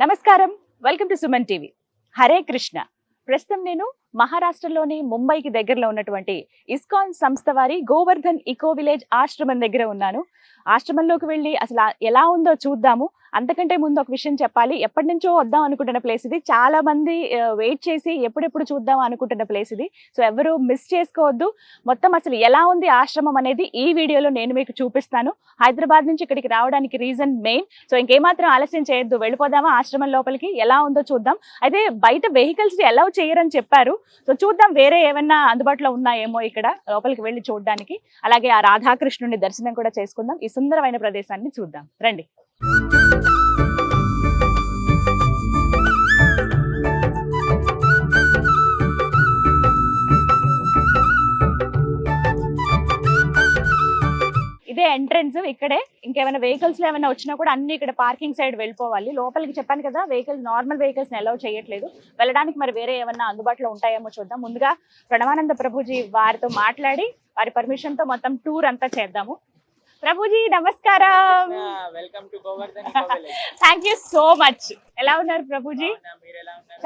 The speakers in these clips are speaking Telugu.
నమస్కారం, welcome to Suman TV. Hare Krishna. ప్రస్తుతం నేను మహారాష్ట్రలోని ముంబైకి దగ్గరలో ఉన్నటువంటి ఇస్కాన్ సంస్థ వారి గోవర్ధన్ ఇకో విలేజ్ ఆశ్రమం దగ్గర ఉన్నాను. ఆశ్రమంలోకి వెళ్ళి అసలు ఎలా ఉందో చూద్దాము. అంతకంటే ముందు ఒక విషయం చెప్పాలి. ఎప్పటి నుంచో వద్దాం అనుకుంటున్న ప్లేస్ ఇది. చాలా మంది వెయిట్ చేసి ఎప్పుడెప్పుడు చూద్దాం అనుకుంటున్న ప్లేస్ ఇది. సో ఎవరు మిస్ చేసుకోవద్దు. మొత్తం అసలు ఎలా ఉంది ఆశ్రమం అనేది ఈ వీడియోలో నేను మీకు చూపిస్తాను. హైదరాబాద్ నుంచి ఇక్కడికి రావడానికి రీజన్ మెయిన్. సో ఇంకేమాత్రం ఆలస్యం చేయొద్దు, వెళ్ళిపోదామా ఆశ్రమం లోపలికి, ఎలా ఉందో చూద్దాం. అయితే బయట వెహికల్స్ అలౌ చేయరని చెప్పారు. సో చూద్దాం వేరే ఏమన్నా అందుబాటులో ఉన్నాయేమో ఇక్కడ లోపలికి వెళ్ళి చూడడానికి. అలాగే ఆ రాధాకృష్ణుని దర్శనం కూడా చేసుకుందాం. ఈ సుందరమైన ప్రదేశాన్ని చూద్దాం, రండి. ఇదే ఎంట్రన్స్. ఇక్కడే ఇంకేమైనా వెహికల్స్ లో ఏమైనా వచ్చినా కూడా అన్ని ఇక్కడ పార్కింగ్ సైడ్ వెళ్ళిపోవాలి. లోపలికి చెప్పాను కదా, వెహికల్స్ నార్మల్ వెహికల్స్ అలౌ చేయట్లేదు. వెళ్ళడానికి మరి వేరే ఏమన్నా అందుబాటులో ఉంటాయేమో చూద్దాం. ముందుగా ప్రణవానంద ప్రభుజీ వారితో మాట్లాడి వారి పర్మిషన్ తో మొత్తం టూర్ అంతా చేద్దాము. ప్రభుజీ నమస్కారం. Welcome to Govardhan. Thank you so much. ఎలా ఉన్నారు ప్రభుజీ?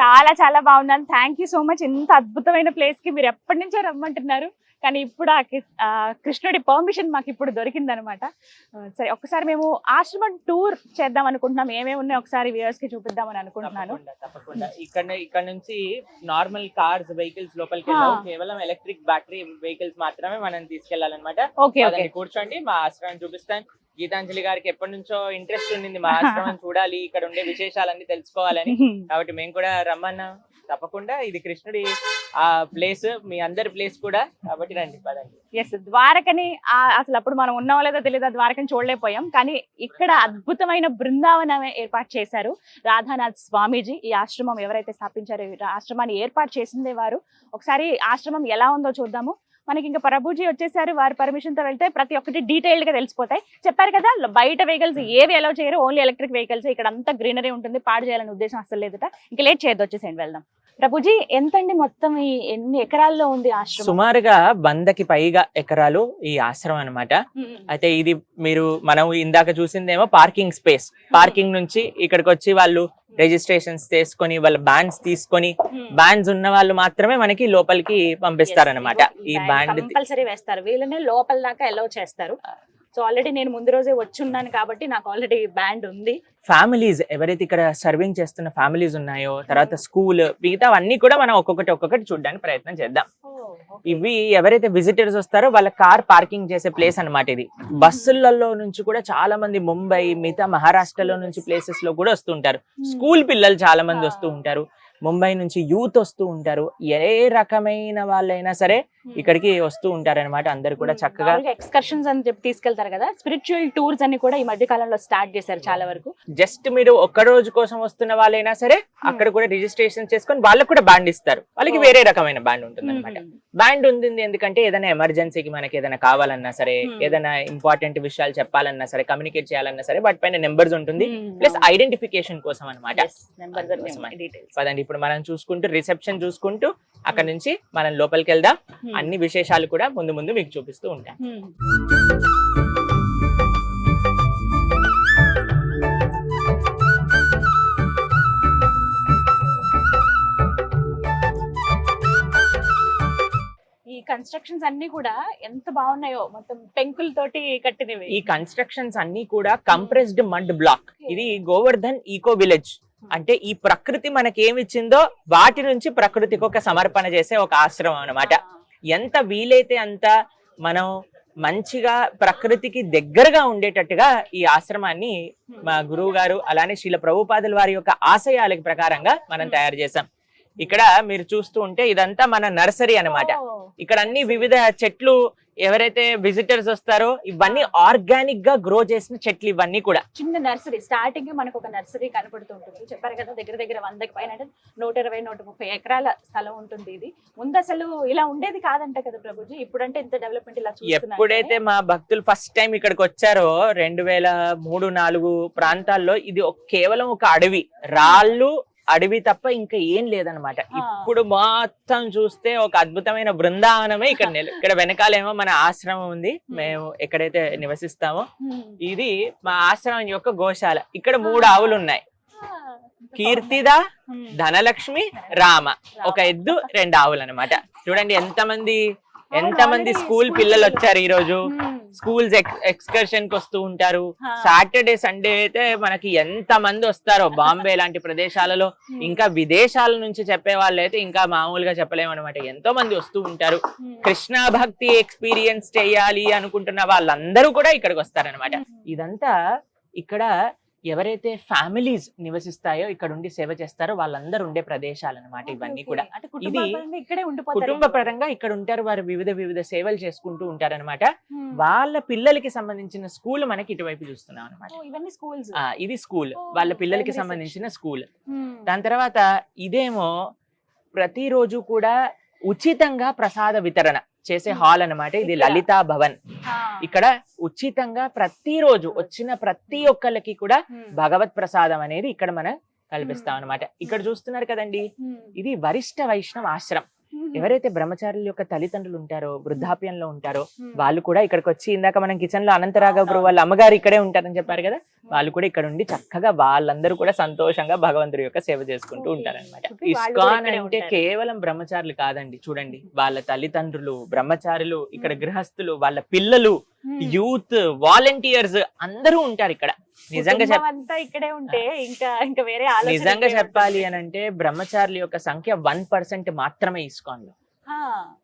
చాలా చాలా బాగున్నాను. Thank you so much. ఇంత అద్భుతమైన ప్లేస్ కి మీరు ఎప్పటి నుంచో రమ్మంటున్నారు, కానీ ఇప్పుడు ఆ కృష్ణుడి పర్మిషన్ మాకు ఇప్పుడు దొరికిందనమాట. సరే, ఒకసారి మేము ఆశ్రమం టూర్ చేద్దాం అనుకుంటున్నాం. ఏమేమి ఉన్నాయో ఒకసారి వ్యూవర్స్ కి చూపిద్దామని అనుకుంటున్నాను. తప్పకుండా. ఇక్కడ నుంచి నార్మల్ కార్స్ వెహికల్స్ లోపలికి వెళ్ళాం. కేవలం ఎలక్ట్రిక్ బ్యాటరీ వెహికల్స్ మాత్రమే మనం తీసుకెళ్లాలన్నమాట. కూర్చోండి, మా ఆశ్రమం చూపిస్తాను. గీతాంజలి గారికి ఎప్పటి నుంచో ఇంట్రెస్ట్ ఉండింది మా ఆశ్రమం చూడాలి, ఇక్కడ ఉండే విశేషాలన్నీ తెలుసుకోవాలని. కాబట్టి మేము కూడా రమ్మన్నా. తప్పకుండా ఇది కృష్ణుడి ఆ ప్లేస్, మీ అందరి ప్లేస్ కూడా. కాబట్టి రండి, పదండి. ఎస్, ద్వారకని అసలు అప్పుడు మనం ఉన్నామో లేదో తెలియదు, ద్వారకని చూడలేకపోయాం. కానీ ఇక్కడ అద్భుతమైన బృందావనం ఏర్పాటు చేశారు రాధానాథ్ స్వామీజీ. ఈ ఆశ్రమం ఎవరైతే స్థాపించారో, ఆశ్రమాన్ని ఏర్పాటు చేసిందే వారు. ఒకసారి ఆశ్రమం ఎలా ఉందో చూద్దాము. మనకి ఇంకా ప్రభుజీ వచ్చేసారు, వారి పర్మిషన్ తో వెళ్తే ప్రతి ఒక్కటి డీటెయిల్డ్ గా తెలిసిపోతాయి. చెప్పారు కదా, బయట వెహికల్స్ ఏవి అలౌ చేయరు, ఓన్లీ ఎలక్ట్రిక్ వెహికల్స్. ఇక్కడ అంతా గ్రీనరీ ఉంటుంది, పాడు చేయాలనే ఉద్దేశం అసలు లేదుట. ఇంకా లేట్ చేయొద్దు, వచ్చేసేయండి, వెళ్దాం. ప్రభుజీ ఎంతండి మొత్తం ఎన్ని ఎకరాల్లో ఉంది ఆశ్రమం? సుమారుగా 100కి పైగా ఎకరాలు ఈ ఆశ్రమం అన్నమాట. అయితే ఇది మనం ఇందాక చూసిందేమో పార్కింగ్ స్పేస్. పార్కింగ్ నుంచి ఇక్కడికి వచ్చి వాళ్ళు రిజిస్ట్రేషన్స్ చేసుకొని వాళ్ళ బ్యాండ్స్ తీసుకొని, బ్యాండ్స్ ఉన్న వాళ్ళు మాత్రమే మనకి లోపలికి పంపిస్తారనమాట. ఈ బ్యాండ్ కంపల్సరీ వేస్తారు, వీళ్ళనే లోపల దాకా అలౌ చేస్తారు. సో ఆల్రెడీ నేను ముందు రోజే వచ్చున్నాను కాబట్టి నాకు ఆల్రెడీ బ్యాండ్ ఉంది. ఫ్యామిలీస్ ఎవరైతే ఇక్కడ సర్వింగ్ చేస్తున్న ఫ్యామిలీస్ ఉన్నాయో, తర్వాత స్కూల్, మిగతా అన్ని కూడా మనం ఒక్కొక్కటి చూడడానికి ప్రయత్నం చేద్దాం. ఇవి ఎవరైతే విజిటర్స్ వస్తారో వాళ్ళ కార్ పార్కింగ్ చేసే ప్లేస్ అన్నమాట. ఇది బస్సులలో నుంచి కూడా చాలా మంది ముంబై, మిగతా మహారాష్ట్రలో నుంచి ప్లేసెస్ లో కూడా వస్తుంటారు. స్కూల్ పిల్లలు చాలా మంది వస్తూ ఉంటారు. ముంబై నుంచి యూత్ వస్తూ ఉంటారు. ఏ రకమైన వాళ్ళైనా సరే ఇక్కడికి వస్తూ ఉంటారు అనమాట. అందరు కూడా చక్కగా ఎక్స్కర్షన్స్ అని చెప్పి తీసుకెళ్తారు కదా, స్పిరిచువల్ టూర్స్ అని కూడా ఈ మధ్య కాలంలో స్టార్ట్ చేశారు చాలా వరకు. జస్ట్ మీరు ఒక్క రోజు కోసం వస్తున్న వాళ్ళైనా సరే అక్కడ కూడా రిజిస్ట్రేషన్ చేసుకొని వాళ్ళకి కూడా బ్యాండ్ ఇస్తారు. వాళ్ళకి వేరే రకమైన బ్యాండ్ ఉంటుంది అనమాట. బ్యాండ్ ఉంది ఎందుకంటే ఏదైనా ఎమర్జెన్సీకి మనకి ఏదైనా కావాలన్నా సరే, ఏదైనా ఇంపార్టెంట్ విషయాలు చెప్పాలన్నా సరే, కమ్యూనికేట్ చేయాలన్నా సరే, వాటి పైన నెంబర్స్ ఉంటుంది. ప్లస్ ఐడెంటిఫికేషన్ కోసం అనమాట. పదండి, ఇప్పుడు మనం చూసుకుంటూ రిసెప్షన్ చూసుకుంటూ అక్కడ నుంచి మనం లోపలికి వెళ్దాం. అన్ని విశేషాలు కూడా ముందు మీకు చూపిస్తూ ఉంటాం. ఈ కన్స్ట్రక్షన్స్ అన్ని కూడా ఎంత బాగున్నాయో, మొత్తం పెంకులతోటి కట్టినవి. ఈ కన్స్ట్రక్షన్స్ అన్ని కూడా కంప్రెస్డ్ మడ్ బ్లాక్. ఇది గోవర్ధన్ ఈకో విలేజ్. అంటే ఈ ప్రకృతి మనకి ఏమి ఇచ్చిందో వాటి నుంచి ప్రకృతికి ఒక సమర్పణ చేసే ఒక ఆశ్రమం అన్నమాట. ఎంత వీలైతే అంత మనం మంచిగా ప్రకృతికి దగ్గరగా ఉండేటట్టుగా ఈ ఆశ్రమాన్ని మా గురువు గారు అలానే శ్రీల ప్రభుపాదుల వారి యొక్క ఆశయాల ప్రకారంగా మనం తయారు చేసాం. ఇక్కడ మీరు చూస్తూ ఉంటే ఇదంతా మన నర్సరీ అన్నమాట. ఇక్కడ అన్ని వివిధ చెట్లు, ఎవరైతే విజిటర్స్ వస్తారో ఇవన్నీ ఆర్గానిక్ గా గ్రో చేసిన చెట్లు ఇవన్నీ కూడా. చిన్న నర్సరీ, స్టార్టింగ్ మనకు ఒక నర్సరీ కనపడుతుంటుంది. చెప్పారు కదా, దగ్గర 100కి పైన, అంటే 120-130 ఎకరాల స్థలం ఉంటుంది. ఇది ముందు అసలు ఇలా ఉండేది కాదంట కదా ప్రభుజీ, ఇప్పుడంటే ఇంత డెవలప్మెంట్ ఇలా చూస్తున్నారు. ఎప్పుడైతే మా భక్తులు ఫస్ట్ టైం ఇక్కడికి వచ్చారో 2003-4 ప్రాంతాల్లో ఇది కేవలం ఒక అడవి, రాళ్ళు, అడవి తప్ప ఇంకా ఏం లేదనమాట. ఇప్పుడు మొత్తం చూస్తే ఒక అద్భుతమైన బృందావనమే ఇక్కడ వెనకాలేమో మన ఆశ్రమం ఉంది, మేము ఎక్కడైతే నివసిస్తామో. ఇది మా ఆశ్రమం యొక్క గోశాల. ఇక్కడ 3 ఆవులు ఉన్నాయి. కీర్తిదా, ధనలక్ష్మి, రామ, ఒక ఎద్దు, 2 ఆవులు అన్నమాట. చూడండి ఎంతమంది స్కూల్ పిల్లలు వచ్చారు ఈ రోజు. స్కూల్స్ ఎక్స్కర్షన్ కి వస్తూ ఉంటారు. సాటర్డే సండే అయితే మనకి ఎంత మంది వస్తారో బాంబే లాంటి ప్రదేశాలలో. ఇంకా విదేశాల నుంచి చెప్పే వాళ్ళు అయితే ఇంకా మామూలుగా చెప్పలేము అనమాట. ఎంతో మంది వస్తూ ఉంటారు. కృష్ణ భక్తి ఎక్స్పీరియన్స్ చేయాలి అనుకుంటున్న వాళ్ళందరూ కూడా ఇక్కడికి వస్తారనమాట. ఇదంతా ఇక్కడ ఎవరైతే ఫ్యామిలీస్ నివసిస్తాయో, ఇక్కడ ఉండి సేవ చేస్తారో వాళ్ళందరూ ఉండే ప్రదేశాలు అనమాట ఇవన్నీ కూడా. ఇది కుటుంబ పరంగా ఇక్కడ ఉంటారు. వారు వివిధ సేవలు చేసుకుంటూ ఉంటారనమాట. వాళ్ళ పిల్లలకి సంబంధించిన స్కూల్ మనకి ఇటువైపు చూస్తున్నాం అనమాట. ఇది స్కూల్, వాళ్ళ పిల్లలకి సంబంధించిన స్కూల్. దాని తర్వాత ఇదేమో ప్రతిరోజు కూడా ఉచితంగా ప్రసాద వితరణ చేసే హాల్ అన్నమాట. ఇది లలితా భవన్. ఇక్కడ ఉచితంగా ప్రతిరోజు వచ్చిన ప్రతి ఒక్కళ్ళకి కూడా భగవత్ ప్రసాదం అనేది ఇక్కడ మనం కల్పిస్తాం అనమాట. ఇక్కడ చూస్తున్నారు కదండి, ఇది వరిష్ఠ వైష్ణవ ఆశ్రమం. ఎవరైతే బ్రహ్మచారుల యొక్క తల్లిదండ్రులు ఉంటారో, వృద్ధాప్యంలో ఉంటారో, వాళ్ళు కూడా ఇక్కడికి వచ్చి, ఇందాక మనం కిచెన్ లో అనంతరాఘవ వాళ్ళ అమ్మగారు ఇక్కడే ఉంటారని చెప్పారు కదా, వాళ్ళు కూడా ఇక్కడ ఉండి చక్కగా వాళ్ళందరూ కూడా సంతోషంగా భగవంతుడి యొక్క సేవ చేసుకుంటూ ఉంటారన్నమాట. ఇస్కాన్ అంటే కేవలం బ్రహ్మచారులు కాదండి. చూడండి, వాళ్ళ తల్లిదండ్రులు, బ్రహ్మచారులు, ఇక్కడ గృహస్థులు, వాళ్ళ పిల్లలు, యూత్, వాలంటీర్స్ అందరూ ఉంటారు ఇక్కడ. నిజంగా చెప్పాలి అని అంటే బ్రహ్మచారుల యొక్క సంఖ్య 1% మాత్రమే ఇస్కాన్ లో.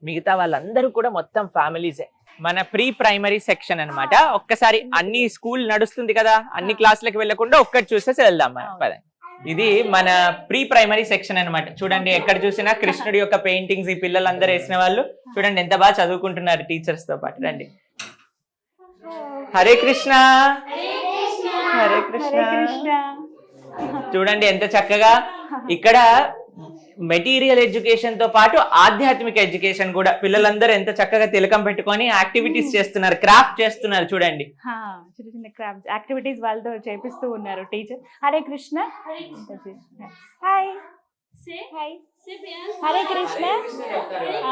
మిగతా వాళ్ళందరూ కూడా మొత్తం ఫ్యామిలీసే. మన ప్రీ ప్రైమరీ సెక్షన్ అన్నమాట. ఒక్కసారి అన్ని స్కూల్ నడుస్తుంది కదా, అన్ని క్లాసులకు వెళ్లకుండా ఒక్కటి చూసేసి వెళ్దాం మనం. ఇది మన ప్రీ ప్రైమరీ సెక్షన్ అన్నమాట. చూడండి, ఎక్కడ చూసినా కృష్ణుడి యొక్క పెయింటింగ్స్ ఈ పిల్లలందరూ వేసిన వాళ్ళు. చూడండి ఎంత బాగా చదువుకుంటున్నారు టీచర్స్ తో పాటు. రండి. హరే కృష్ణ, హరే కృష్ణ. చూడండి ఎంత చక్కగా ఇక్కడ మెటీరియల్ ఎడ్యుకేషన్ తో పాటు ఆధ్యాత్మిక ఎడ్యుకేషన్ కూడా. పిల్లలందరూ ఎంత చక్కగా తిలకం పెట్టుకొని యాక్టివిటీస్ చేస్తున్నారు, క్రాఫ్ట్ చేస్తున్నారు. చూడండి, చిన్న చిన్న క్రాఫ్ట్ యాక్టివిటీస్ వాళ్ళతో చేపిస్తూ ఉన్నారు teacher. Hare Krishna. Hi hi. Hare Krishna.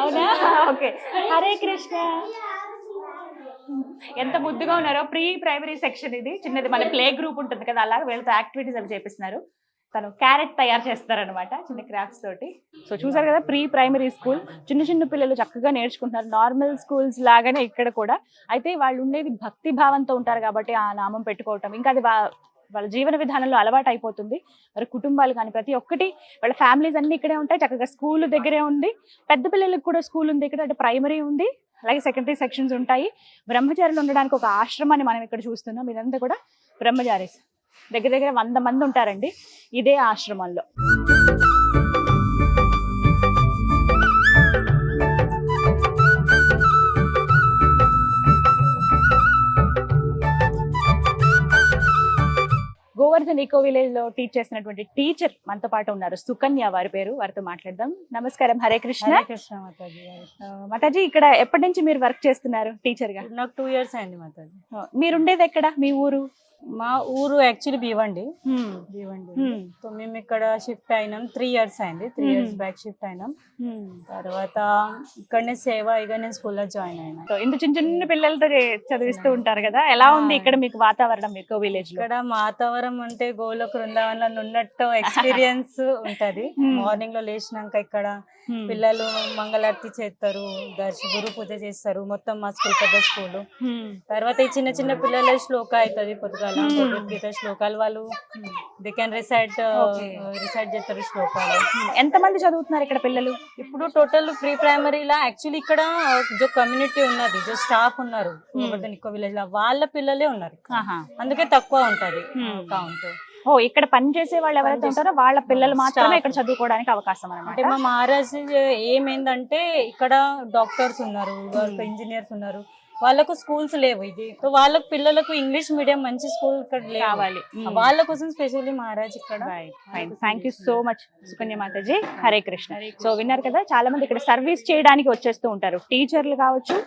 అవునా, ఓకే. హరే కృష్ణ. ఎంత ముద్దుగా ఉన్నారో. ప్రీ ప్రైమరీ సెక్షన్ ఇది, చిన్నది. మన ప్లే గ్రూప్ ఉంటుంది కదా, అలాగే వీళ్ళతో యాక్టివిటీస్ అవి చేపిస్తున్నారు. తను క్యారెట్ తయారు చేస్తారనమాట చిన్న క్రాఫ్ట్స్ తోటి. సో చూసారు కదా, ప్రీ ప్రైమరీ స్కూల్. చిన్న పిల్లలు చక్కగా నేర్చుకుంటున్నారు, నార్మల్ స్కూల్స్ లాగానే ఇక్కడ కూడా. అయితే వాళ్ళు ఉండేది భక్తి భావంతో ఉంటారు కాబట్టి ఆ నామం పెట్టుకోవటం, ఇంకా అది వాళ్ళ జీవన విధానంలో అలవాటు అయిపోతుంది. మరి కుటుంబాలు కానీ ప్రతి ఒక్కటి, వాళ్ళ ఫ్యామిలీస్ అన్ని ఇక్కడే ఉంటాయి. చక్కగా స్కూల్ దగ్గరే ఉంది. పెద్ద పిల్లలకు కూడా స్కూల్ ఉంది ఇక్కడ. అంటే ప్రైమరీ ఉంది, అలాగే సెకండరీ సెక్షన్స్ ఉంటాయి. బ్రహ్మచారులు ఉండడానికి ఒక ఆశ్రమాన్ని మనం ఇక్కడ చూస్తున్నాం. ఇదంతా కూడా బ్రహ్మచారీస్. దగ్గర 100 మంది ఉంటారండి ఇదే ఆశ్రమంలో. గోవర్ధన్ ఈకో విలేజ్ లో టీచ్ చేసినటువంటి టీచర్ మనతో పాటు ఉన్నారు, సుకన్య వారి పేరు. వారితో మాట్లాడదాం. నమస్కారం. హరే కృష్ణ. మాతాజీ, ఇక్కడ ఎప్పటి నుంచి మీరు వర్క్ చేస్తున్నారు టీచర్ గా? నాకు 2 years అయింది మాతాజీ. మీరు ఉండేది ఎక్కడ? మీ ఊరు? మా ఊరు యాక్చువల్లీ భీవండి. సో మేము ఇక్కడ షిఫ్ట్ అయినాం. 3 years అయింది. 3 years బ్యాక్ షిఫ్ట్ అయినాం. తర్వాత ఇక్కడనే సేవ, ఇక నేను స్కూల్లో జాయిన్ అయినా. ఇంత చిన్న పిల్లలతో చదివిస్తూ ఉంటారు కదా, ఎలా ఉంది ఇక్కడ మీకు వాతావరణం ఈకో విలేజ్ లో? ఇక్కడ వాతావరణం అంటే గోలోక బృందావనంలో ఉన్నట్టు ఎక్స్పీరియన్స్ ఉంటది. మార్నింగ్ లో లేచినాక ఇక్కడ పిల్లలు మంగళారతి చేస్తారు, గురు పూజ చేస్తారు. మొత్తం మా స్కూల్ పెద్ద స్కూల్. తర్వాత ఈ చిన్న పిల్లల శ్లోక అవుతుంది పొద్దుగాల, భగవద్గీత శ్లోకాలు. వాళ్ళు దే కెన్ రిసైట్ చేస్తారు శ్లోకాలు. ఎంత మంది చదువుతున్నారు ఇక్కడ పిల్లలు? ఇప్పుడు టోటల్ ప్రీ ప్రైమరీలా యాక్చువల్లీ ఇక్కడ జో కమ్యూనిటీ ఉన్నది, జో స్టాఫ్ ఉన్నారు గోవర్ధన్ ఈకో విలేజ్ లో, వాళ్ళ పిల్లలే ఉన్నారు. అందుకే తక్కువ ఉంటది కౌంట్. ఇక్కడ పని చేసే వాళ్ళు ఎవరైతే ఉంటారో వాళ్ళ పిల్లలు మాత్రమే ఇక్కడ చదువుకోవడానికి అవకాశం అన్నమాట. అంటే మా మహారాజ్ ఏమైందంటే ఇక్కడ డాక్టర్స్ ఉన్నారు, ఇంజనీర్స్ ఉన్నారు, వాళ్ళకు స్కూల్స్ లేవు. ఇది వాళ్ళకు పిల్లలకు ఇంగ్లీష్ మీడియం మంచి స్కూల్ ఇక్కడ కావాలి. వాళ్ళ కోసం స్పెషల్లీ మహారాజ్ ఇక్కడ. Thank you so much Sukanya Mataji. Hare Krishna. So విన్నారు కదా, చాలా మంది ఇక్కడ సర్వీస్ చేయడానికి వచ్చేస్తూ ఉంటారు. టీచర్లు కావచ్చు,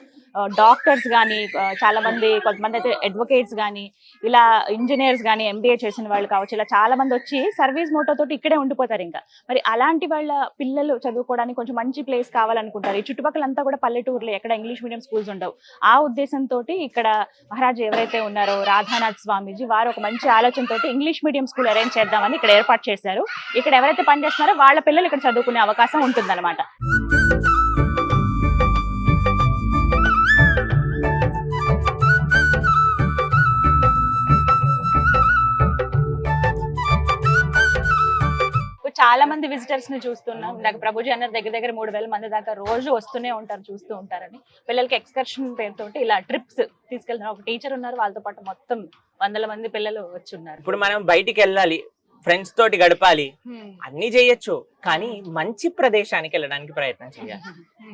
డాక్టర్స్ కానీ, చాలా మంది కొంతమంది అయితే అడ్వకేట్స్ కానీ, ఇలా ఇంజనీర్స్ కానీ, ఎంబీఏ చేసిన వాళ్ళు కావచ్చు, ఇలా చాలా మంది వచ్చి సర్వీస్ మోటో తోటి ఇక్కడే ఉండిపోతారు. ఇంకా మరి అలాంటి వాళ్ళ పిల్లలు చదువుకోవడానికి కొంచెం మంచి ప్లేస్ కావాలనుకుంటారు. ఈ చుట్టుపక్కలంతా కూడా పల్లెటూరులో ఎక్కడ ఇంగ్లీష్ మీడియం స్కూల్స్ ఉండవు. ఆ ఉద్దేశంతో ఇక్కడ మహారాజ్ ఎవరైతే ఉన్నారో రాధానాథ్ స్వామీజీ వారు ఒక మంచి ఆలోచనతో ఇంగ్లీష్ మీడియం స్కూల్ అరేంజ్ చేద్దామని ఇక్కడ ఏర్పాటు చేశారు. ఇక్కడ ఎవరైతే పనిచేస్తున్నారో వాళ్ళ పిల్లలు ఇక్కడ చదువుకునే అవకాశం ఉంటుందన్నమాట. చాలా మంది విజిటర్స్ ని చూస్తున్నాం. నాకు ప్రభుజీ అన్నారు దగ్గర దగ్గర 3000 మంది దాకా రోజు వస్తూనే ఉంటారు, చూస్తూ ఉంటారని. పిల్లలకి ఎక్స్కర్షన్ పేరుతోటి ఇలా ట్రిప్స్ తీసుకెళ్తున్నారు. ఒక టీచర్ ఉన్నారు, వాళ్ళతో పాటు మొత్తం 100 మంది పిల్లలు వచ్చి ఉన్నారు. ఇప్పుడు మనం బయటికి వెళ్ళాలి, ఫ్రెండ్స్ తోటి గడపాలి, అన్ని చేయొచ్చు, కానీ మంచి ప్రదేశానికి వెళ్ళడానికి ప్రయత్నం చేయాలి.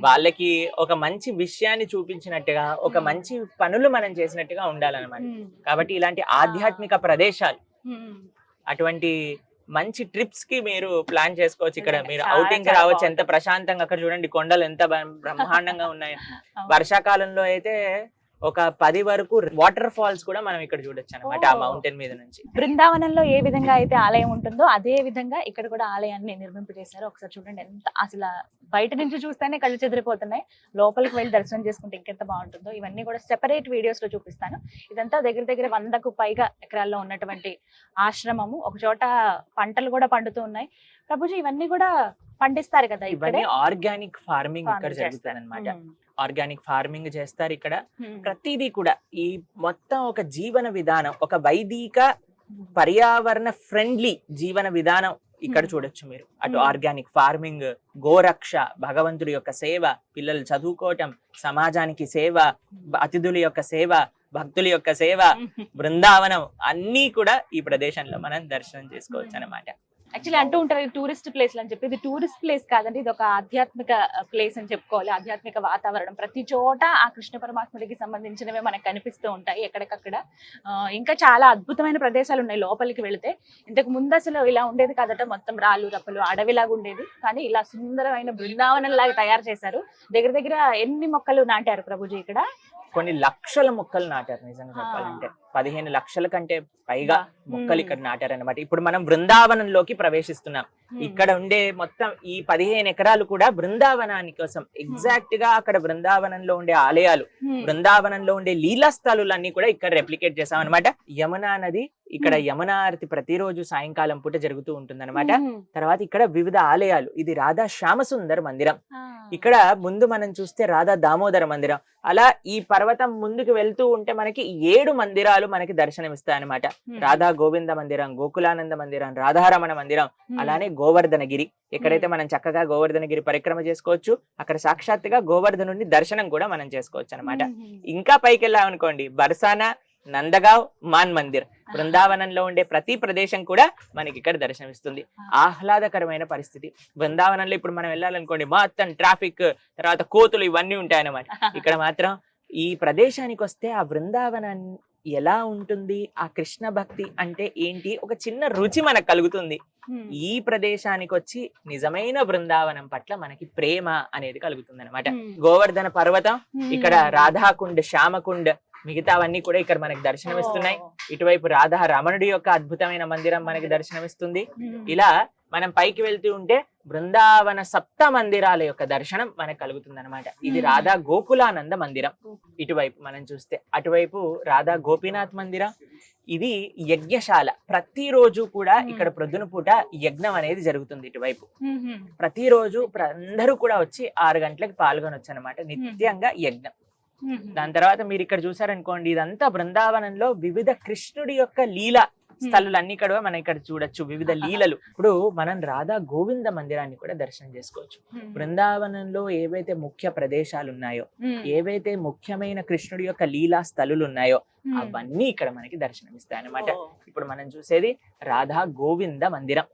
వాళ్ళకి ఒక మంచి విషయాన్ని చూపించినట్టుగా, ఒక మంచి పనులు మనం చేసినట్టుగా ఉండాలన్నమాట. కాబట్టి ఇలాంటి ఆధ్యాత్మిక ప్రదేశాలు, అటువంటి మంచి ట్రిప్స్ కి మీరు ప్లాన్ చేసుకోవచ్చు. ఇక్కడ మీరు అవుటింగ్ కి రావచ్చు. ఎంత ప్రశాంతంగా, అక్కడ చూడండి కొండలు ఎంత బ్రహ్మాండంగా ఉన్నాయి. వర్షాకాలంలో అయితే ఒక 10 వరకు వాటర్ ఫాల్స్ కూడా మనం ఇక్కడ చూడొచ్చు అనమాట, ఆ మౌంటైన్ మీద నుంచి. బృందావనంలో ఏ విధంగా అయితే ఆలయం ఉంటుందో అదే విధంగా ఇక్కడ కూడా ఆలయాన్ని నిర్మింపజేశారు. ఒకసారి చూడండి, ఎంత అసలు బయట నుంచి చూస్తేనే కళ్ళు చెదిరిపోతున్నాయి. లోపలికి వెళ్ళి దర్శనం చేసుకుంటే ఇంకెంత బాగుంటుందో. ఇవన్నీ కూడా సెపరేట్ వీడియోస్ లో చూపిస్తాను. ఇదంతా దగ్గర దగ్గర 100కు పైగా ఎకరాల్లో ఉన్నటువంటి ఆశ్రమము. ఒక చోట పంటలు కూడా పండుతూ ఉన్నాయి. ప్రభుజీ ఇవన్నీ కూడా పండిస్తారు కదా ఇవన్నీ ఆర్గానిక్ ఫార్మింగ్ ఇక్కడ జరుగుతుంది అనమాట. ఆర్గానిక్ ఫార్మింగ్ చేస్తారు ఇక్కడ. ప్రతిదీ కూడా ఈ మొత్తం ఒక జీవన విధానం, ఒక వైదిక పర్యావరణ ఫ్రెండ్లీ జీవన విధానం ఇక్కడ చూడొచ్చు మీరు. అటు ఆర్గానిక్ ఫార్మింగ్, గోరక్ష, భగవంతుడి యొక్క సేవ, పిల్లలు చదువుకోవటం, సమాజానికి సేవ, అతిథుల యొక్క సేవ, భక్తుల యొక్క సేవ, బృందావనం, అన్నీ కూడా ఈ ప్రదేశంలో మనం దర్శనం చేసుకోవచ్చు అన్నమాట. యాక్చువల్లీ అంటూ ఉంటారు టూరిస్ట్ ప్లేస్ అని చెప్పి. ఇది టూరిస్ట్ ప్లేస్ కాదండి, ఇది ఒక ఆధ్యాత్మిక ప్లేస్ అని చెప్పుకోవాలి. ఆధ్యాత్మిక వాతావరణం ప్రతి చోట ఆ కృష్ణ పరమాత్ముడికి సంబంధించినవే మనకు కనిపిస్తూ ఉంటాయి ఎక్కడికక్కడ. ఇంకా చాలా అద్భుతమైన ప్రదేశాలు ఉన్నాయి లోపలికి వెళితే. ఇంతకు ముందు అసలు ఇలా ఉండేది కాదట, మొత్తం రాళ్ళు రప్పలు అడవిలాగా ఉండేది. కానీ ఇలా సుందరమైన బృందావనం లాగా తయారు చేశారు. దగ్గర దగ్గర ఎన్ని మొక్కలు నాటారు ప్రభుజీ ఇక్కడ? కొన్ని లక్షల మొక్కలు నాటారు. నిజంగా చెప్పాలంటే 15 లక్షల కంటే పైగా మొక్కలు ఇక్కడ నాటారన్నమాట. ఇప్పుడు మనం బృందావనంలోకి ప్రవేశిస్తున్నాం. ఇక్కడ ఉండే మొత్తం ఈ 15 ఎకరాలు కూడా బృందావనాని కోసం, ఎగ్జాక్ట్ గా అక్కడ బృందావనంలో ఉండే ఆలయాలు, బృందావనంలో ఉండే లీలా స్థలాలన్నీ కూడా ఇక్కడ రెప్లికేట్ చేసాం అనమాట. యమునా నది, ఇక్కడ యమునా ఆరతి ప్రతిరోజు సాయంకాలం పూట జరుగుతూ ఉంటుంది అనమాట. తర్వాత ఇక్కడ వివిధ ఆలయాలు. ఇది రాధా శ్యామసుందర్ మందిరం. ఇక్కడ ముందు మనం చూస్తే రాధా దామోదర మందిరం. అలా ఈ పర్వతం ముందుకు వెళ్తూ ఉంటే మనకి 7 మందిరాలు మనకి దర్శనమిస్తాయి అనమాట. రాధా గోవింద మందిరం, గోకులానంద మందిరం, రాధారమణ మందిరం, అలానే గోవర్ధనగిరి. ఎక్కడైతే మనం చక్కగా గోవర్ధనగిరి పరిక్రమ చేసుకోవచ్చు, అక్కడ సాక్షాత్తుగా గోవర్ధనుడిని దర్శనం కూడా మనం చేసుకోవచ్చు అనమాట. ఇంకా పైకి వెళ్ళామనుకోండి, బర్సానా, నందగావ్, మాన్ మందిర్, బృందావనంలో ఉండే ప్రతి ప్రదేశం కూడా మనకి ఇక్కడ దర్శనమిస్తుంది. ఆహ్లాదకరమైన పరిస్థితి. బృందావనంలో ఇప్పుడు మనం వెళ్ళాలనుకోండి, మొత్తం ట్రాఫిక్, తర్వాత కోతులు, ఇవన్నీ ఉంటాయన్నమాట. ఇక్కడ మాత్రం ఈ ప్రదేశానికి వస్తే ఆ బృందావనాన్ని ఎలా ఉంటుంది, ఆ కృష్ణ భక్తి అంటే ఏంటి, ఒక చిన్న రుచి మనకు కలుగుతుంది. ఈ ప్రదేశానికి వచ్చి నిజమైన బృందావనం పట్ల మనకి ప్రేమ అనేది కలుగుతుంది అనమాట. గోవర్ధన పర్వతం, ఇక్కడ రాధాకుండ్, శ్యామకుండ్, మిగతావన్నీ కూడా ఇక్కడ మనకి దర్శనమిస్తున్నాయి. ఇటువైపు రాధా రమణుడి యొక్క అద్భుతమైన మందిరం మనకి దర్శనమిస్తుంది. ఇలా మనం పైకి వెళ్తూ ఉంటే బృందావన సప్త మందిరాల యొక్క దర్శనం మనకు కలుగుతుంది అనమాట. ఇది రాధా గోకులానంద మందిరం ఇటువైపు మనం చూస్తే. అటువైపు రాధా గోపీనాథ్ మందిరం. ఇది యజ్ఞశాల. ప్రతిరోజు కూడా ఇక్కడ ప్రొద్దున పూట యజ్ఞం అనేది జరుగుతుంది. ఇటువైపు ప్రతిరోజు అందరూ కూడా వచ్చి 6 గంటలకు పాల్గొనొచ్చు అనమాట, నిత్యంగా యజ్ఞం. దాని తర్వాత మీరు ఇక్కడ చూసారనుకోండి, ఇదంతా బృందావనంలో వివిధ కృష్ణుడి యొక్క లీల స్థలాలన్నీ కూడా మనం ఇక్కడ చూడొచ్చు, వివిధ లీలలు. ఇప్పుడు మనం రాధా గోవింద మందిరాన్ని కూడా దర్శనం చేసుకోవచ్చు. బృందావనంలో ఏవైతే ముఖ్య ప్రదేశాలు ఉన్నాయో, ఏవైతే ముఖ్యమైన కృష్ణుడి యొక్క లీలా స్థలులు ఉన్నాయో, అవన్నీ ఇక్కడ మనకి దర్శనమిస్తాయి అన్నమాట. ఇప్పుడు మనం చూసేది రాధా గోవింద మందిరం.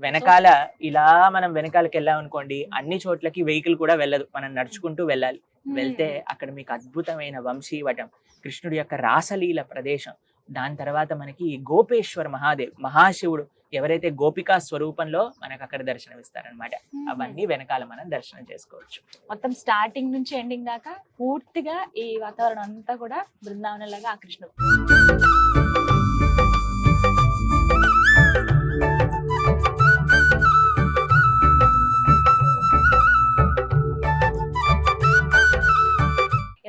వెనకాల ఇలా మనం వెనకాలకి వెళ్ళామనుకోండి, అన్ని చోట్లకి వెహికల్ కూడా వెళ్ళదు, మనం నడుచుకుంటూ వెళ్ళాలి. వెళ్తే అక్కడ మీకు అద్భుతమైన వంశీవటం, కృష్ణుడి యొక్క రాసలీల ప్రదేశం. దాని తర్వాత మనకి గోపేశ్వర మహాదేవ్, మహాశివుడు ఎవరైతే గోపికా స్వరూపంలో మనకు అక్కడ దర్శనమిస్తారనమాట. అవన్నీ వెనకాల మనం దర్శనం చేసుకోవచ్చు. మొత్తం స్టార్టింగ్ నుంచి ఎండింగ్ దాకా పూర్తిగా ఈ వాతావరణం అంతా కూడా బృందావనం లాగా ఆ కృష్ణుడు.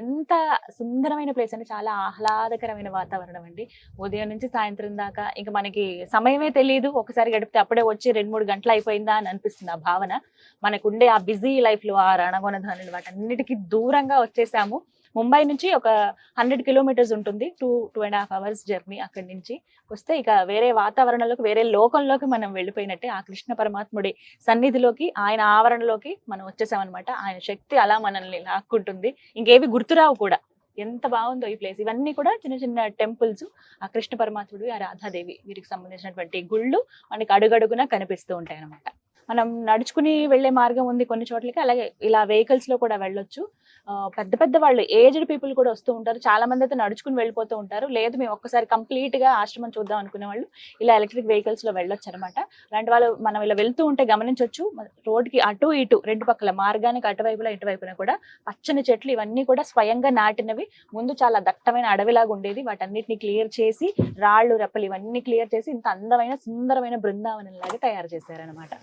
ఎంత సుందరమైన ప్లేస్ అంటే చాలా ఆహ్లాదకరమైన వాతావరణం అండి. ఉదయం నుంచి సాయంత్రం దాకా ఇంకా మనకి సమయమే తెలియదు. ఒకసారి గడిపితే అప్పుడే వచ్చి 2-3 గంటలు అయిపోయిందా అని అనిపిస్తుంది ఆ భావన. మనకుండే ఆ బిజీ లైఫ్ లో ఆ రణగొనధ్వనులు వాటన్నిటికీ దూరంగా వచ్చేసాము. ముంబై నుంచి ఒక 100 కిలోమీటర్స్ ఉంటుంది. 2.5 hours జర్నీ. అక్కడి నుంచి వస్తే ఇక వేరే వాతావరణంలోకి, వేరే లోకంలోకి మనం వెళ్ళిపోయినట్టే. ఆ కృష్ణ పరమాత్ముడి సన్నిధిలోకి, ఆయన ఆవరణలోకి మనం వచ్చేసామన్నమాట. ఆయన శక్తి అలా మనల్ని లాక్కుంటుంది. ఇంకేవి గుర్తురావు కూడా. ఎంత బాగుందో ఈ ప్లేస్. ఇవన్నీ కూడా చిన్న చిన్న టెంపుల్స్. ఆ కృష్ణ పరమాత్ముడు, ఆ రాధాదేవి వీరికి సంబంధించినటువంటి గుళ్ళు మనకి అడుగడుగునా కనిపిస్తూ ఉంటాయి అన్నమాట. మనం నడుచుకుని వెళ్లే మార్గం ఉంది కొన్ని చోట్లకి, అలాగే ఇలా వెహికల్స్ లో కూడా వెళ్ళొచ్చు. పెద్ద పెద్ద వాళ్ళు, ఏజ్డ్ పీపుల్ కూడా వస్తూ ఉంటారు. చాలా మంది అయితే నడుచుకుని వెళ్ళిపోతూ ఉంటారు. లేదు మేము ఒక్కసారి కంప్లీట్ గా ఆశ్రమం చూద్దాం అనుకునే వాళ్ళు ఇలా ఎలక్ట్రిక్ వెహికల్స్ లో వెళ్ళొచ్చు అనమాట. అలాంటి వాళ్ళు మనం ఇలా వెళ్తూ ఉంటే గమనించవచ్చు, రోడ్డుకి అటు ఇటు రెండు పక్కల మార్గానికి అటువైపులా ఇటువైపున కూడా పచ్చని చెట్లు ఇవన్నీ కూడా స్వయంగా నాటినవి. ముందు చాలా దట్టమైన అడవిలాగా ఉండేది. వాటన్నిటిని క్లియర్ చేసి, రాళ్ళు రెప్పలు ఇవన్నీ క్లియర్ చేసి ఇంత అందమైన సుందరమైన బృందావనం లాగా తయారు చేశారనమాట.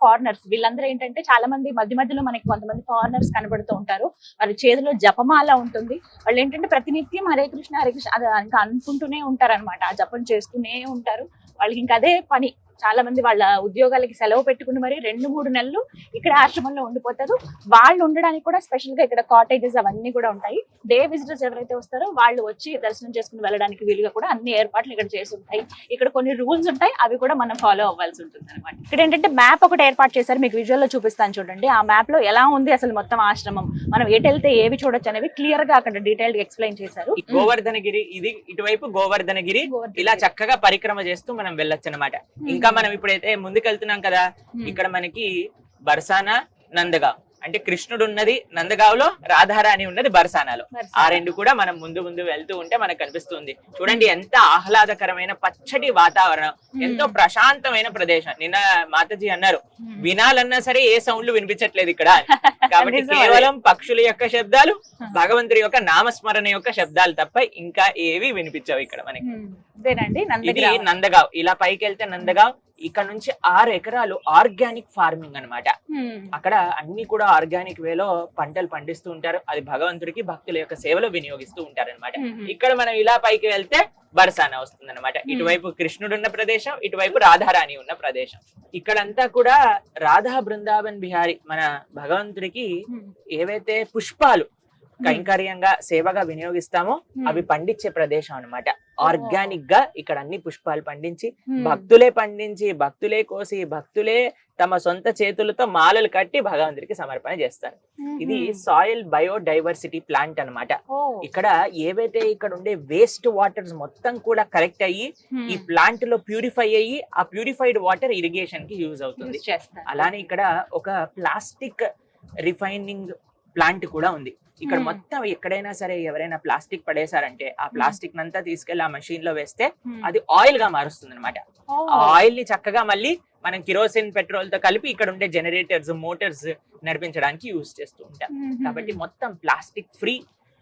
ఫారినర్స్ వీళ్ళందరూ ఏంటంటే, చాలా మంది మధ్య మధ్యలో మనకి కొంతమంది ఫారినర్స్ కనబడుతూ ఉంటారు. వాళ్ళ చేతిలో జపమాల ఉంటుంది. వాళ్ళు ఏంటంటే ప్రతినిత్యం హరే కృష్ణ హరే కృష్ణ అది ఇంకా అనుకుంటూనే ఉంటారు అనమాట. ఆ జపం చేస్తూనే ఉంటారు. వాళ్ళకి ఇంకా అదే పని. చాలా మంది వాళ్ళ ఉద్యోగాలకి సెలవు పెట్టుకుని మరి 2-3 నెలలు ఇక్కడ ఆశ్రమంలో ఉండిపోతారు. వాళ్ళు ఉండడానికి కూడా స్పెషల్ గా ఇక్కడ కాటేజెస్ అవన్నీ కూడా ఉంటాయి. డే విజిటర్స్ ఎవరైతే వస్తారో వాళ్ళు వచ్చి దర్శనం చేసుకుని వెళ్ళడానికి వీలుగా కూడా అన్ని ఏర్పాట్లు ఇక్కడ చేసి ఉంటాయి. ఇక్కడ కొన్ని రూల్స్ ఉంటాయి, అవి కూడా మనం ఫాలో అవ్వాల్సి ఉంటుంది అనమాట. ఇక్కడ ఏంటంటే మ్యాప్ ఒకటి ఏర్పాటు చేశారు. మీకు విజువల్ లో చూపిస్తాను చూడండి. ఆ మ్యాప్ లో ఎలా ఉంది అసలు మొత్తం ఆశ్రమం, మనం ఎటు వెళ్తే ఏవి చూడొచ్చు అనేవి క్లియర్ గా అక్కడ డీటెయిల్డ్ గా ఎక్స్ప్లెయిన్ చేశారు. గోవర్ధనగిరి ఇది ఇటువైపు గోవర్ధనగిరి, ఇలా చక్కగా పరిక్రమ చేస్తూ మనం వెళ్ళొచ్చు అనమాట. ఇంకా మనం ఇప్పుడైతే ముందుకెళ్తున్నాం కదా, ఇక్కడ మనకి బర్సానా, నందగావ్ అంటే కృష్ణుడు ఉన్నది నందగావ్లో, రాధారాణి ఉన్నది బర్సానాలో. ఆ రెండు కూడా మనం ముందు ముందు వెళ్తూ ఉంటే మనకు కనిపిస్తుంది. చూడండి ఎంత ఆహ్లాదకరమైన పచ్చటి వాతావరణం, ఎంతో ప్రశాంతమైన ప్రదేశం. నిన్న మాతాజీ అన్నారు వినాలన్నా సరే ఏ సౌండ్లు వినిపించట్లేదు ఇక్కడ. కాబట్టి కేవలం పక్షుల యొక్క శబ్దాలు, భగవంతుడి యొక్క నామస్మరణ యొక్క శబ్దాలు తప్ప ఇంకా ఏవి వినిపించవు ఇక్కడ మనకి. ఇది నందగావ్. ఇలా పైకి వెళ్తే నందగావ్. ఇక్కడ నుంచి 6 ఎకరాలు ఆర్గానిక్ ఫార్మింగ్ అన్నమాట. అక్కడ అన్ని కూడా ఆర్గానిక్ వేలో పంటలు పండిస్తూ ఉంటారు. అది భగవంతుడికి భక్తుల యొక్క సేవలో వినియోగిస్తూ ఉంటారు అనమాట. ఇక్కడ మనం ఇలా పైకి వెళ్తే బర్సానా వస్తుంది అనమాట. ఇటువైపు కృష్ణుడు ఉన్న ప్రదేశం, ఇటువైపు రాధారాణి ఉన్న ప్రదేశం. ఇక్కడంతా కూడా రాధా బృందావన్ బిహారీ, మన భగవంతుడికి ఏవైతే పుష్పాలు కైంకర్యంగా సేవగా వినియోగిస్తామో అవి పండించే ప్రదేశం అన్నమాట. ఆర్గానిక్ గా ఇక్కడ అన్ని పుష్పాలు పండించి, భక్తులే పండించి, భక్తులే కోసి, భక్తులే తమ సొంత చేతులతో మాలలు కట్టి భగవంతుడికి సమర్పణ చేస్తారు. ఇది సాయిల్ బయోడైవర్సిటీ ప్లాంట్ అన్నమాట. ఇక్కడ ఏవైతే ఇక్కడ ఉండే వేస్ట్ వాటర్స్ మొత్తం కూడా కరెక్ట్ అయ్యి ఈ ప్లాంట్ లో ప్యూరిఫై అయ్యి, ఆ ప్యూరిఫైడ్ వాటర్ ఇరిగేషన్ కి యూజ్ అవుతుంది. అలానే ఇక్కడ ఒక ప్లాస్టిక్ రిఫైనింగ్ ప్లాంట్ కూడా ఉంది. ఇక్కడ మొత్తం ఎక్కడైనా సరే ఎవరైనా ప్లాస్టిక్ పడేశారంటే ఆ ప్లాస్టిక్ నంతా తీసుకెళ్లి ఆ మెషిన్ లో వేస్తే అది ఆయిల్ గా మారుస్తుంది అనమాట. ఆ ఆయిల్ ని చక్కగా మళ్ళీ మనం కిరోసిన్, పెట్రోల్ తో కలిపి ఇక్కడ ఉండే జనరేటర్స్, మోటార్స్ నడిపించడానికి యూజ్ చేస్తూ ఉంటాం. కాబట్టి మొత్తం ప్లాస్టిక్ ఫ్రీ,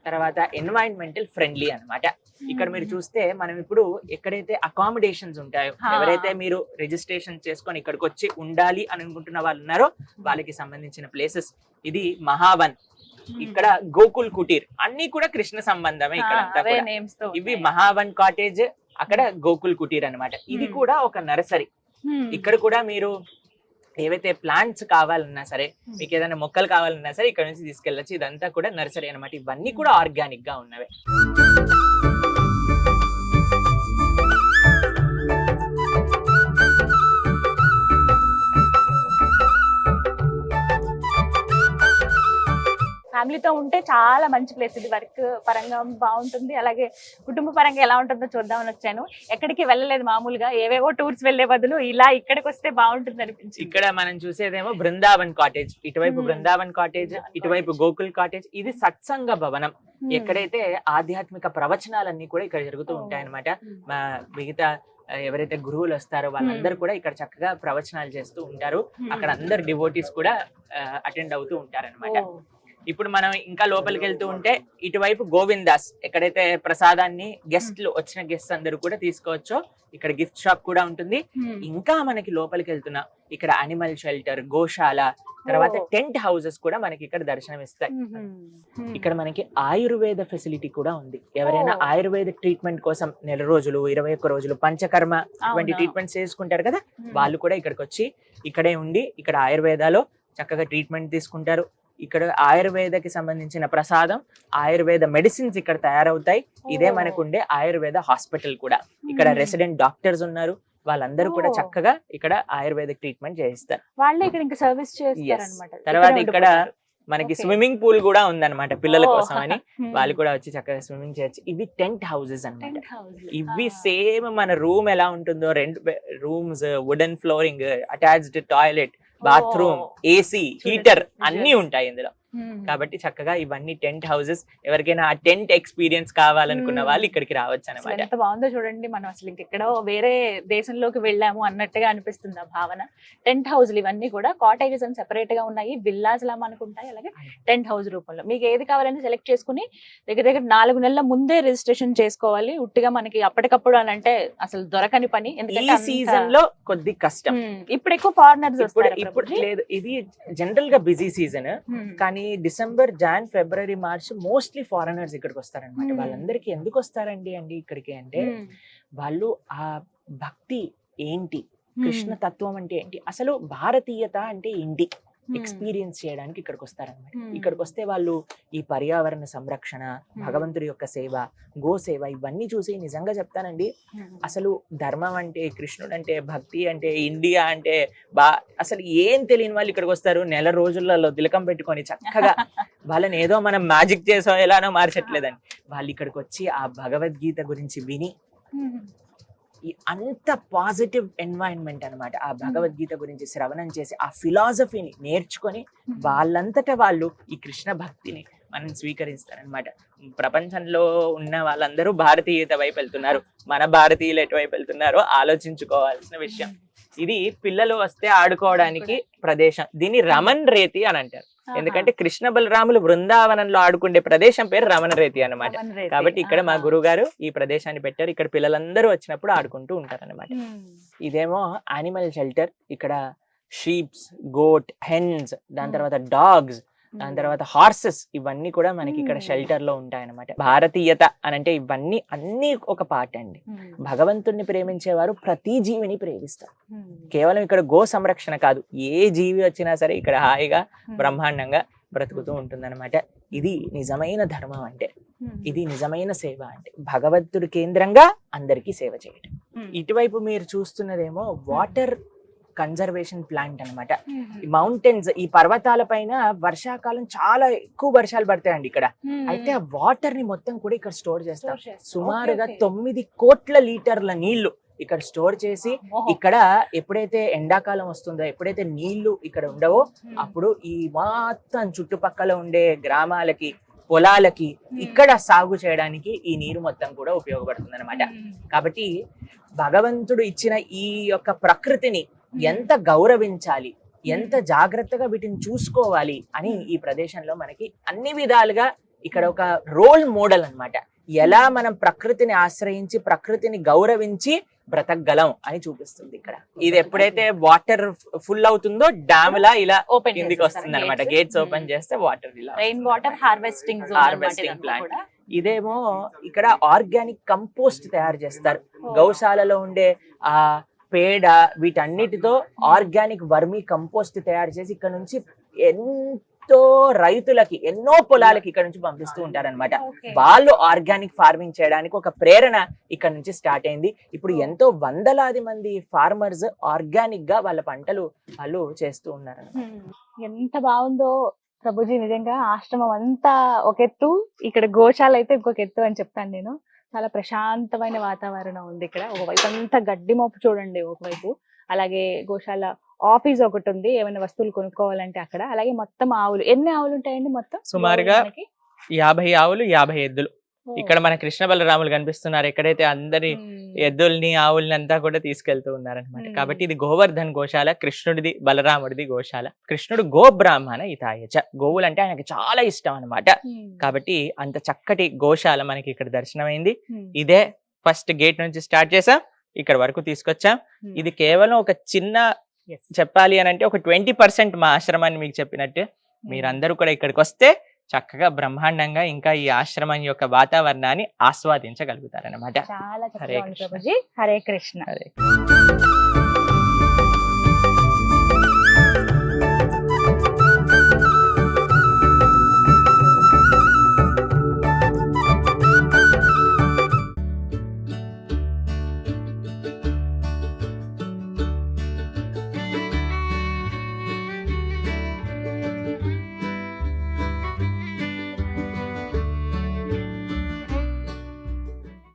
తర్వాత ఎన్వైరన్మెంటల్ ఫ్రెండ్లీ అన్నమాట. ఇక్కడ మీరు చూస్తే మనం ఇప్పుడు ఎక్కడైతే అకామిడేషన్స్ ఉంటాయో, ఎవరైతే మీరు రిజిస్ట్రేషన్ చేసుకొని ఇక్కడికి వచ్చి ఉండాలి అని అనుకుంటున్న వాళ్ళు ఉన్నారో వాళ్ళకి సంబంధించిన ప్లేసెస్. ఇది మహావన్, ఇక్కడ గోకుల్ కుటీర్, అన్ని కూడా కృష్ణ సంబంధమే. ఇక్కడ ఇవి మహావన్ కాటేజ్, అక్కడ గోకుల్ కుటీర్ అన్నమాట. ఇది కూడా ఒక నర్సరీ. ఇక్కడ కూడా మీరు ఏవైతే ప్లాంట్స్ కావాలన్నా సరే, మీకు ఏదైనా మొక్కలు కావాలన్నా సరే ఇక్కడ నుంచి తీసుకెళ్ళచ్చు. ఇదంతా కూడా నర్సరీ అన్నమాట. ఇవన్నీ కూడా ఆర్గానిక్ గా ఉన్నవే. ఫ్యామిలీతో ఉంటే చాలా మంచి ప్లేస్ ఇది. వర్క్ పరంగా బాగుంటుంది, అలాగే కుటుంబ పరంగా ఎలా ఉంటుందో చూద్దామని వచ్చాను. ఎక్కడికి వెళ్ళలేదు మామూలుగా, ఏవేవో టూర్స్ వెళ్లే బదులు ఇలా ఇక్కడికి వస్తే బాగుంటుంది అనిపించింది. ఇక్కడ మనం చూసేదేమో బృందావన్ కాటేజ్. ఇటువైపు బృందావన్ కాటేజ్, ఇటువైపు గోకుల్ కాటేజ్. ఇది సత్సంగ భవనం, ఎక్కడైతే ఆధ్యాత్మిక ప్రవచనాలన్నీ కూడా ఇక్కడ జరుగుతూ ఉంటాయన్నమాట. మిగతా ఎవరైతే గురువులు వస్తారో వాళ్ళందరూ కూడా ఇక్కడ చక్కగా ప్రవచనాలు చేస్తూ ఉంటారు. అక్కడ అందరు డివోటీస్ కూడా అటెండ్ అవుతూ ఉంటారన్నమాట. ఇప్పుడు మనం ఇంకా లోపలికి వెళ్తూ ఉంటే ఇటువైపు గోవిందాస్, ఎక్కడైతే ప్రసాదాన్ని వచ్చిన గెస్ట్ అందరూ కూడా తీసుకోవచ్చో ఇక్కడ గిఫ్ట్ షాప్ కూడా ఉంటుంది. ఇంకా మనకి లోపలికి వెళ్తున్నా ఇక్కడ అనిమల్ షెల్టర్, గోశాల, తర్వాత టెంట్ హౌసెస్ కూడా మనకి ఇక్కడ దర్శనం ఇస్తాయి. ఇక్కడ మనకి ఆయుర్వేద ఫెసిలిటీ కూడా ఉంది. ఎవరైనా ఆయుర్వేద ట్రీట్మెంట్ కోసం 1 రోజులు 21 రోజులు పంచకర్మ ఇటువంటి ట్రీట్మెంట్స్ చేసుకుంటారు కదా, వాళ్ళు కూడా ఇక్కడికి వచ్చి ఇక్కడే ఉండి ఇక్కడ ఆయుర్వేదాలో చక్కగా ట్రీట్మెంట్ తీసుకుంటారు. ఇక్కడ ఆయుర్వేదకి సంబంధించిన ప్రసాదం, ఆయుర్వేద మెడిసిన్స్ ఇక్కడ తయారవుతాయి. ఇదే మనకు ఉండే ఆయుర్వేద హాస్పిటల్ కూడా. ఇక్కడ రెసిడెంట్ డాక్టర్స్ ఉన్నారు, వాళ్ళందరూ కూడా చక్కగా ఇక్కడ ఆయుర్వేదిక్ ట్రీట్మెంట్ చేయిస్తారు. వాళ్ళే ఇక్కడ ఇంకా సర్వీస్ చేస్తారన్నమాట. తర్వాత ఇక్కడ మనకి స్విమ్మింగ్ పూల్ కూడా ఉందన్నమాట పిల్లల కోసం అని. వాళ్ళు కూడా వచ్చి చక్కగా స్విమ్మింగ్ చేయొచ్చు. ఇవి టెంట్ హౌసెస్ అన్నమాట. ఇవి సేమ్ మన రూమ్ ఎలా ఉంటుందో, 2 rooms, wooden flooring, attached toilet, bathroom, AC, heater అన్ని ఉంటాయి ఇందులో. కాబట్టి చక్కగా ఇవన్నీ టెంట్ హౌసెస్. ఎవరికైనా ఆ టెంట్ ఎక్స్పీరియన్స్ కావాలనుకున్న వాళ్ళు ఇక్కడికి రావచ్చు అనమాట. ఎంత బాగుందో చూడండి. మనం అసలు ఇంకెక్కడో వేరే దేశంలోకి వెళ్ళాము అన్నట్టుగా అనిపిస్తుంది ఆ భావన. టెంట్ హౌస్లు ఇవన్నీ కూడా కాటేజెస్ అని సెపరేట్ గా ఉన్నాయి, విల్లాస్ లా మనకు ఉంటాయి. అలాగే టెంట్ హౌస్ రూపంలో మీకు ఏది కావాలని సెలెక్ట్ చేసుకుని దగ్గర 4 నెలల ముందే రిజిస్ట్రేషన్ చేసుకోవాలి. ఉట్టిగా మనకి అప్పటికప్పుడు అని అంటే అసలు దొరకని పని. ఎందుకంటే సీజన్ లో కొద్ది కష్టం. ఇప్పుడు ఎక్కువ ఫారినర్స్ వస్తారు. ఇప్పుడు లేదు, ఇది జనరల్ గా బిజీ సీజన్. కానీ డిసెంబర్, జాన్, ఫిబ్రవరి, మార్చ్ మోస్ట్లీ ఫారినర్స్ ఇక్కడికి వస్తారనమాట. వాళ్ళందరికీ ఎందుకు వస్తారండి ఇక్కడికి అంటే, వాళ్ళు ఆ భక్తి ఏంటి, కృష్ణ తత్వం అంటే ఏంటి, అసలు భారతీయత అంటే ఏంటి ఎక్స్పీరియన్స్ చేయడానికి ఇక్కడికి వస్తారనమాట. ఇక్కడికి వస్తే వాళ్ళు ఈ పర్యావరణ సంరక్షణ, భగవంతుడి యొక్క సేవ, గో సేవ ఇవన్నీ చూసి నిజంగా చెప్తానండి, అసలు ధర్మం అంటే, కృష్ణుడు అంటే, భక్తి అంటే, ఇండియా అంటే అసలు ఏం తెలియని వాళ్ళు ఇక్కడికి వస్తారు. 1 రోజులలో తిలకం పెట్టుకొని చక్కగా వాళ్ళని ఏదో మనం మ్యాజిక్ చేసో ఎలానో మార్చట్లేదండి. వాళ్ళు ఇక్కడికి వచ్చి ఆ భగవద్గీత గురించి విని అంత పాజిటివ్ ఎన్వైరన్మెంట్ అనమాట. ఆ భగవద్గీత గురించి శ్రవణం చేసి ఆ ఫిలాసఫీని నేర్చుకొని వాళ్ళంతటా వాళ్ళు ఈ కృష్ణ భక్తిని మనం స్వీకరిస్తారనమాట. ప్రపంచంలో ఉన్న వాళ్ళందరూ భారతీయత వైపు వెళ్తున్నారు. మన భారతీయులు ఎటువైపు వెళ్తున్నారో ఆలోచించుకోవాల్సిన విషయం. ఇది పిల్లలు వస్తే ఆడుకోవడానికి ప్రదేశం. దీన్ని రమణ్ రేతి అని అంటారు. ఎందుకంటే కృష్ణ బలరాములు బృందావనంలో ఆడుకునే ప్రదేశం పేరు రమణ రేతి అన్నమాట. కాబట్టి ఇక్కడ మా గురువు గారు ఈ ప్రదేశాన్ని పెట్టారు. ఇక్కడ పిల్లలందరూ వచ్చినప్పుడు ఆడుకుంటూ ఉంటారు అనమాట. ఇదేమో యానిమల్ షెల్టర్. ఇక్కడ షీప్స్, గోట్, హెన్స్, దాని తర్వాత డాగ్స్, దాని తర్వాత హార్సెస్, ఇవన్నీ కూడా మనకి ఇక్కడ షెల్టర్ లో ఉంటాయన్నమాట. భారతీయత అని అంటే ఇవన్నీ అన్ని ఒక పార్ట్ అండి. భగవంతుణ్ణి ప్రేమించేవారు ప్రతి జీవిని ప్రేమిస్తారు. కేవలం ఇక్కడ గో సంరక్షణ కాదు, ఏ జీవి వచ్చినా సరే ఇక్కడ హాయిగా బ్రహ్మాండంగా బ్రతుకుతూ ఉంటుందన్నమాట. ఇది నిజమైన ధర్మం అంటే, ఇది నిజమైన సేవ అంటే, భగవంతుడి కేంద్రంగా అందరికీ సేవ చేయడం. ఇటువైపు మీరు చూస్తున్నదేమో వాటర్ కన్జర్వేషన్ ప్లాంట్ అనమాట. ఈ మౌంటైన్స్, ఈ పర్వతాల పైన వర్షాకాలం చాలా ఎక్కువ వర్షాలు పడతాయండి ఇక్కడ. అయితే ఆ వాటర్ ని మొత్తం కూడా ఇక్కడ స్టోర్ చేస్తారు. సుమారుగా 9 కోట్ల లీటర్ల నీళ్లు ఇక్కడ స్టోర్ చేసి, ఇక్కడ ఎప్పుడైతే ఎండాకాలం వస్తుందో, ఎప్పుడైతే నీళ్లు ఇక్కడ ఉండవో, అప్పుడు ఈ మొత్తం చుట్టుపక్కల ఉండే గ్రామాలకి, పొలాలకి ఇక్కడ సాగు చేయడానికి ఈ నీరు మొత్తం కూడా ఉపయోగపడుతుంది అనమాట. కాబట్టి భగవంతుడు ఇచ్చిన ఈ యొక్క ప్రకృతిని ఎంత గౌరవించాలి, ఎంత జాగ్రత్తగా వీటిని చూసుకోవాలి అని ఈ ప్రదేశంలో మనకి అన్ని విధాలుగా ఇక్కడ ఒక రోల్ మోడల్ అన్నమాట. ఎలా మనం ప్రకృతిని ఆశ్రయించి, ప్రకృతిని గౌరవించి బ్రతకగలం అని చూపిస్తుంది ఇక్కడ. ఇది ఎప్పుడైతే వాటర్ ఫుల్ అవుతుందో డ్యామ్ లా ఇలా కిందికి వస్తుంది అనమాట. గేట్స్ ఓపెన్ చేస్తే వాటర్ ఇలా రెయిన్ వాటర్ హార్వెస్టింగ్ ప్లాంట్. ఇదేమో ఇక్కడ ఆర్గానిక్ కంపోస్ట్ తయారు చేస్తారు. గౌశాలలో ఉండే ఆ పేడ, వీటన్నిటితో ఆర్గానిక్ వర్మీ కంపోస్ట్ తయారు చేసి ఇక్కడ నుంచి ఎంతో రైతులకి, ఎన్నో పొలాలకి ఇక్కడ నుంచి పంపిస్తూ ఉంటారన్నమాట. వాళ్ళు ఆర్గానిక్ ఫార్మింగ్ చేయడానికి ఒక ప్రేరణ ఇక్కడ నుంచి స్టార్ట్ అయింది. ఇప్పుడు ఎంతో వందలాది మంది ఫార్మర్స్ ఆర్గానిక్ గా వాళ్ళ పంటలు వాళ్ళు చేస్తూ ఉన్నారు. ఎంత బాగుందో ప్రభుజీ, నిజంగా ఆశ్రమం అంతా ఒక ఎత్తు, ఇక్కడ గోశాల అయితే ఇంకొక ఎత్తు అని చెప్తాను నేను. చాలా ప్రశాంతమైన వాతావరణం ఉంది ఇక్కడ. ఒకవైపు అంతా గడ్డి మోపు చూడండి ఒకవైపు, అలాగే గోశాల ఆఫీస్ ఒకటి ఉంది, ఏమైనా వస్తువులు కొనుక్కోవాలంటే అక్కడ. అలాగే మొత్తం ఆవులు, ఎన్ని ఆవులు ఉంటాయండి మొత్తం? సుమారుగా 50 ఆవులు, 50 ఎద్దులు. ఇక్కడ మన కృష్ణ బలరాములు కనిపిస్తున్నారు, ఎక్కడైతే అందరి ఎద్దుల్ని ఆవుల్ని అంతా కూడా తీసుకెళ్తూ ఉన్నారనమాట. కాబట్టి ఇది గోవర్ధన్ గోశాల, కృష్ణుడిది బలరాముడిది గోశాల. కృష్ణుడు గో బ్రాహ్మణ హితాయచ, గోవులు అంటే ఆయనకి చాలా ఇష్టం అనమాట. కాబట్టి అంత చక్కటి గోశాల మనకి ఇక్కడ దర్శనమైంది. ఇదే ఫస్ట్ గేట్ నుంచి స్టార్ట్ చేసాం, ఇక్కడ వరకు తీసుకొచ్చాం. ఇది కేవలం ఒక చిన్న చెప్పాలి అని అంటే ఒక 20% మా ఆశ్రమాన్ని మీకు చెప్పినట్టు. మీరందరూ కూడా ఇక్కడికి వస్తే చక్కగా బ్రహ్మాండంగా ఇంకా ఈ ఆశ్రమం యొక్క వాతావరణాన్ని ఆస్వాదించగలుగుతారన్నమాట. చాలా హరే చక్కగా ఉంది కృష్ణ. ప్రభుజీ. హరే కృష్ణ. హరే